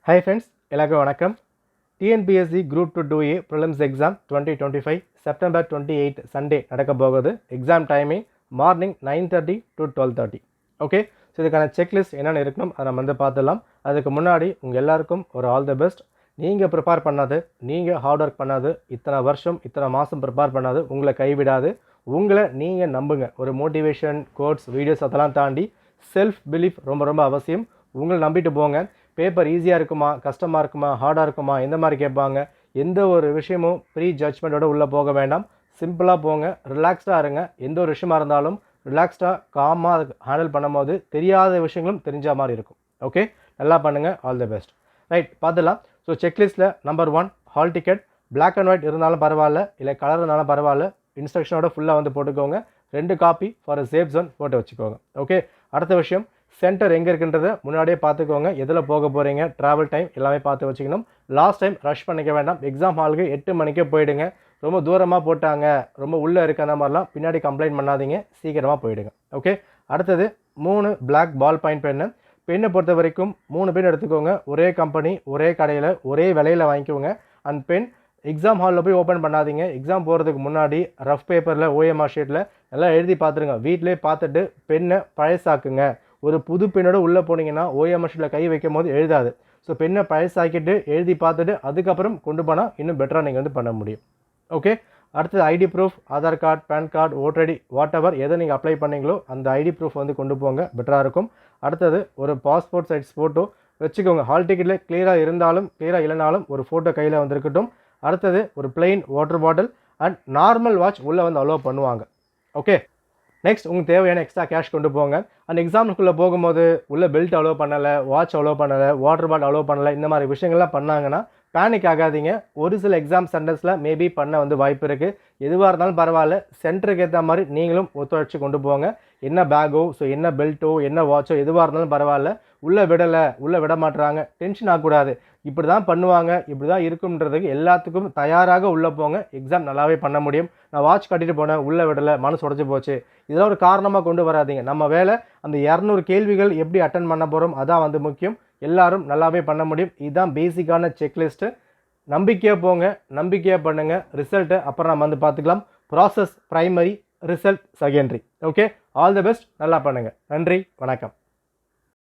Hi friends, எல்லாருக்கும் வணக்கம். TNPSC Group 2A Prelims Exam 2025 September 28 Sunday நடக்க போகுது. Exam timing morning 9:30 to 12:30. Okay, so இதுக்கான செக்லிஸ்ட் என்னென்ன இருக்கணும் அதை நம்ம பார்த்துடலாம். அதுக்கு முன்னாடி உங்கள் எல்லாருக்கும் ஒரு ஆல் தி பெஸ்ட். நீங்கள் ப்ரிப்பேர் பண்ணாது, நீங்கள் ஹார்ட் ஒர்க் பண்ணாது, இத்தனை வருஷம் இத்தனை மாதம் ப்ரிப்பேர் பண்ணாது உங்களை கைவிடாது. உங்களை நீங்கள் நம்புங்க. ஒரு மோட்டிவேஷன் கோட்ஸ் வீடியோஸ் அதெல்லாம் தாண்டி செல்ஃப் பிலீஃப் ரொம்ப ரொம்ப அவசியம். உங்களை நம்பிட்டு போங்க. பேப்பர் ஈஸியாக இருக்குமா, கஷ்டமாக இருக்குமா, ஹார்டாக இருக்குமா, எந்த மாதிரி கேட்பாங்க, எந்த ஒரு விஷயமும் ப்ரீ ஜட்ஜ்மெண்ட்டோட உள்ளே போக வேண்டாம். சிம்பிளாக போங்க, ரிலாக்ஸ்டாக இருங்க. எந்த ஒரு விஷயமா இருந்தாலும் ரிலாக்ஸ்டாக காமாக அதை ஹேண்டில் பண்ணும்போது தெரியாத விஷயங்களும் தெரிஞ்ச மாதிரி இருக்கும். ஓகே, நல்லா பண்ணுங்கள். All the best. ரைட், பார்த்துலாம். ஸோ செக்லிஸ்ட்டில் number 1 hall ticket. Black and white இருந்தாலும் பரவாயில்ல, இல்லை கலர் இருந்தாலும் பரவாயில்ல, இன்ஸ்ட்ரக்ஷனோட ஃபுல்லாக வந்து போட்டுக்கோங்க. 2 காப்பி ஃபார் சேஃப் ஜோன் போட்டு வச்சுக்கோங்க. ஓகே, அடுத்த விஷயம் சென்டர் எங்கே இருக்குன்றதை முன்னாடியே பார்த்துக்கோங்க. எதில் போக போகிறீங்க, ட்ராவல் டைம் எல்லாமே பார்த்து வச்சுக்கணும். லாஸ்ட் டைம் ரஷ் பண்ணிக்க வேண்டாம். எக்ஸாம் ஹாலுக்கு 8 மணிக்கே போயிடுங்க. ரொம்ப தூரமாக போட்டாங்க, ரொம்ப உள்ளே இருக்க அந்த மாதிரிலாம் பின்னாடி கம்ப்ளைண்ட் பண்ணாதீங்க, சீக்கிரமாக போயிடுங்க. ஓகே, அடுத்தது 3 பிளாக் பால் பாயிண்ட் பென்னு. பெண்ணை பொறுத்த வரைக்கும் 3 பென் எடுத்துக்கோங்க. ஒரே கம்பெனி, ஒரே கடையில், ஒரே விலையில் வாங்கிக்கோங்க. அண்ட் பென் எக்ஸாம் ஹாலில் போய் ஓப்பன் பண்ணாதீங்க. எக்ஸாம் போகிறதுக்கு முன்னாடி ரஃப் பேப்பரில் ஓஎம்ஆர் ஷீட்டில் எல்லாம் எழுதி பார்த்துருங்க. வீட்டிலே பார்த்துட்டு பெண்ணை பழசாக்குங்க. ஒரு புது பெண்ணோட உள்ளே போனீங்கன்னா ஓஎம்ஆர் ஷீட்டில் கை வைக்கும் போது எழுதாது. ஸோ பெண்ணை பழசாக்கிட்டு எழுதி பார்த்துட்டு அதுக்கப்புறம் கொண்டு போனால் இன்னும் பெட்டராக நீங்கள் வந்து பண்ண முடியும். ஓகே, அடுத்தது ID proof, Aadhaar card, PAN card, voter ID, whatever எதை நீங்கள் அப்ளை பண்ணீங்களோ அந்த ஐடி ப்ரூஃப் வந்து கொண்டு போங்க, பெட்டராக இருக்கும். அடுத்தது ஒரு பாஸ்போர்ட் சைஸ் ஃபோட்டோ வச்சுக்கோங்க. ஹால் டிக்கெட்டில் கிளியராக இருந்தாலும் கிளியராக இல்லைனாலும் ஒரு ஃபோட்டோ கையில் வந்துருக்கட்டும். அடுத்தது ஒரு plain water bottle and normal watch உள்ளே வந்து அலோவ் பண்ணுவாங்க. ஓகே, நெக்ஸ்ட் உங்களுக்கு தேவையான எக்ஸ்ட்ரா கேஷ் கொண்டு போங்க. அந்த எக்ஸாமுக்குள்ளே போகும்போது உள்ள பெல்ட் அலோவ் பண்ணலை, வாட்ச் அலோவ் பண்ணலை, வாட்டர் பாட்டில் அலோவ் பண்ணலை, இந்த மாதிரி விஷயங்கள்லாம் பண்ணாங்கன்னா பேனிக் ஆகாதீங்க. ஒரு சில எக்ஸாம் சென்டர்ஸில் மேபி பண்ண வந்து வாய்ப்பு இருக்குது. எதுவாக இருந்தாலும் பரவாயில்ல, சென்டருக்கு ஏற்ற மாதிரி நீங்களும் ஒத்துழைச்சி கொண்டு போங்க. என்ன பேக்கோ, ஸோ என்ன பெல்ட்டோ, என்ன வாட்சோ எதுவாக இருந்தாலும் பரவாயில்ல, உள்ளே விடலை, உள்ளே விட மாட்டுறாங்க, டென்ஷன் ஆகக்கூடாது. இப்படி தான் பண்ணுவாங்க, இப்படி தான் இருக்குன்றதுக்கு எல்லாத்துக்கும் தயாராக உள்ளே போங்க. எக்ஸாம் நல்லாவே பண்ண முடியும். நான் வாட்ச் கட்டிட்டு போனேன், உள்ளே விடலை, மனசு உடஞ்சி போச்சு, இதெல்லாம் ஒரு காரணமாக கொண்டு வராதிங்க. நம்ம வேலை அந்த 200 கேள்விகள் எப்படி அட்டன் பண்ண போகிறோம், அதான் வந்து முக்கியம். எல்லாரும் நல்லாவே பண்ண முடியும். இதுதான் பேசிக்கான செக்லிஸ்ட்டு. நம்பிக்கையாக போங்க, நம்பிக்கையாக பண்ணுங்கள். ரிசல்ட்டு அப்புறம் நம்ம வந்து பார்த்துக்கலாம். Process primary, result secondary. Okay, all the best. நல்லா பண்ணுங்கள். நன்றி, வணக்கம்.